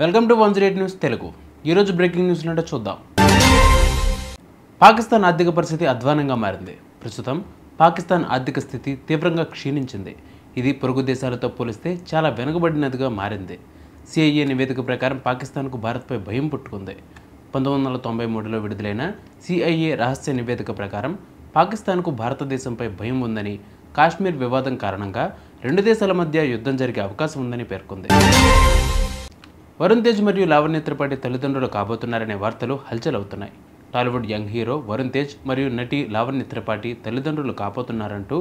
Welcome to 108 news Telugu. ఈరోజు breaking news నుండి చూద్దాం. పాకిస్తాన్ ఆర్థిక పరిస్థితి అధ్వానంగా మారింది. ప్రస్తుతం పాకిస్తాన్ ఆర్థిక స్థితి తీవ్రంగా క్షీణించింది. ఇది పొరుగు దేశాలతో పోలిస్తే చాలా వెనుకబడినదిగా మారింది. సిఐఏ నివేదిక ప్రకారం పాకిస్తాన్కు భారత్పై భయం పుట్టుకుంది. 1993లో విడుదలైన సిఐఏ రహస్య నివేదిక ప్రకారం పాకిస్తాన్కు భారతదేశంపై భయం ఉందని, కాశ్మీర్ వివాదం కారణంగా రెండు దేశాల మధ్య యుద్ధం జరిగే అవకాశం ఉందని పేర్కొంది. వరుణ్ తేజ్ మరియు లావణ్య త్రిపాఠి తల్లిదండ్రులు కాబోతున్నారనే వార్తలు హల్చల్ అవుతున్నాయి. టాలీవుడ్ యంగ్ హీరో వరుణ్ తేజ్ మరియు నటి లావణ్య త్రిపాఠి తల్లిదండ్రులు కాబోతున్నారంటూ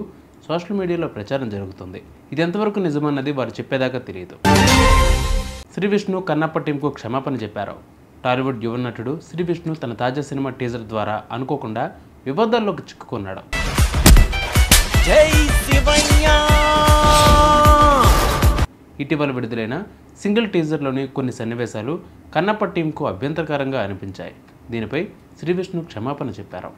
సోషల్ మీడియాలో ప్రచారం జరుగుతుంది. ఇది ఎంతవరకు నిజమన్నది వారు చెప్పేదాకా తెలియదు. శ్రీ విష్ణు కన్నప్ప టీంకు క్షమాపణ చెప్పారు. టాలీవుడ్ యువ నటుడు శ్రీ విష్ణు తన తాజా సినిమా టీజర్ ద్వారా అనుకోకుండా వివాదాల్లోకి చిక్కుకున్నాడు. ఇటీవల విడుదలైన సింగిల్ టీజర్లోని కొన్ని సన్నివేశాలు కన్నప్ప టీంకు అభ్యంతరకరంగా అనిపించాయి. దీనిపై శ్రీ విష్ణు క్షమాపణ చెప్పారు.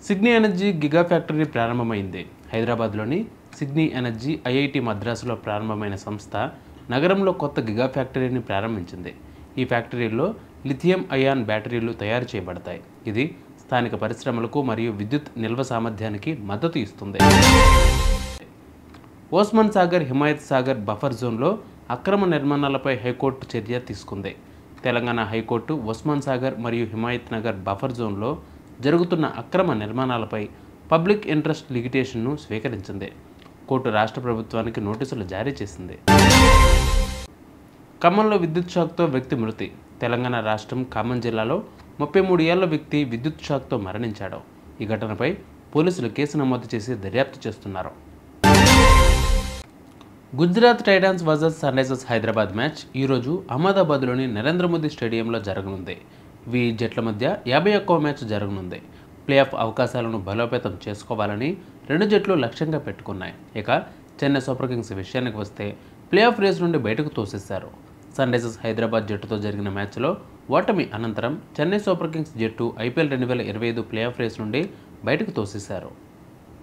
సిగ్నీ ఎనర్జీ గిగా ఫ్యాక్టరీ ప్రారంభమైంది. హైదరాబాద్లోని సిగ్నీ ఎనర్జీ ఐఐటి మద్రాసులో ప్రారంభమైన సంస్థ నగరంలో కొత్త గిగా ఫ్యాక్టరీని ప్రారంభించింది. ఈ ఫ్యాక్టరీలో లిథియం అయాన్ బ్యాటరీలు తయారు చేయబడతాయి. ఇది స్థానిక పరిశ్రమలకు మరియు విద్యుత్ నిల్వ సామర్థ్యానికి మద్దతు ఇస్తుంది. ఓస్మాన్ సాగర్ హిమాయత్ సాగర్ బఫర్ జోన్లో అక్రమ నిర్మాణాలపై హైకోర్టు చర్య తీసుకుంది. తెలంగాణ హైకోర్టు ఓస్మాన్ సాగర్ మరియు హిమాయత్ నగర్ బఫర్ జోన్లో జరుగుతున్న అక్రమ నిర్మాణాలపై పబ్లిక్ ఇంట్రెస్ట్ లిటిగేషన్ను స్వీకరించింది. కోర్టు రాష్ట్ర ప్రభుత్వానికి నోటీసులు జారీ చేసింది. ఖమ్మంలో విద్యుత్ షాక్తో వ్యక్తి మృతి. తెలంగాణ రాష్ట్రం ఖమ్మం జిల్లాలో 33 ఏళ్ల వ్యక్తి విద్యుత్ షాక్తో మరణించాడు. ఈ ఘటనపై పోలీసులు కేసు నమోదు చేసి దర్యాప్తు చేస్తున్నారు. Gujarat Titans versus Sunrisers Hyderabad match ఈరోజు అహ్మదాబాద్లోని నరేంద్ర మోదీ స్టేడియంలో జరగనుంది. ఈ జట్ల మధ్య 51వ మ్యాచ్ జరగనుంది. ప్లే ఆఫ్ అవకాశాలను బలోపేతం చేసుకోవాలని రెండు జట్లు లక్ష్యంగా పెట్టుకున్నాయి. ఇక చెన్నై సూపర్ కింగ్స్ విషయానికి వస్తే ప్లే ఆఫ్ రేస్ నుండి బయటకు తోసేశారు. సన్ రైజర్స్ హైదరాబాద్ జట్టుతో జరిగిన మ్యాచ్లో ఓటమి అనంతరం చెన్నై సూపర్ కింగ్స్ జట్టు IPL 2025 ప్లే ఆఫ్ రేస్ నుండి బయటకు తోసేశారు.